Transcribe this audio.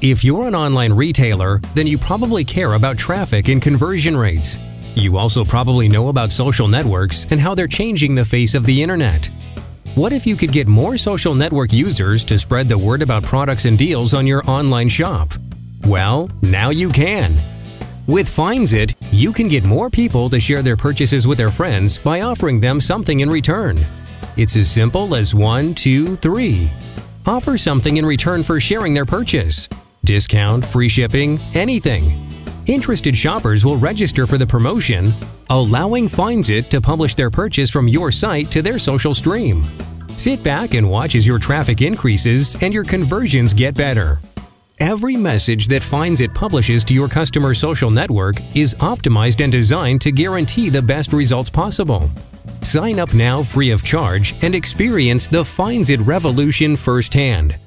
If you're an online retailer, then you probably care about traffic and conversion rates. You also probably know about social networks and how they're changing the face of the internet. What if you could get more social network users to spread the word about products and deals on your online shop? Well, now you can. With Finds-It, you can get more people to share their purchases with their friends by offering them something in return. It's as simple as 1, 2, 3. Offer something in return for sharing their purchase. Discount, free shipping, anything. Interested shoppers will register for the promotion, allowing Finds-It to publish their purchase from your site to their social stream. Sit back and watch as your traffic increases and your conversions get better. Every message that Finds-It publishes to your customer's social network is optimized and designed to guarantee the best results possible. Sign up now free of charge and experience the Finds-It revolution firsthand.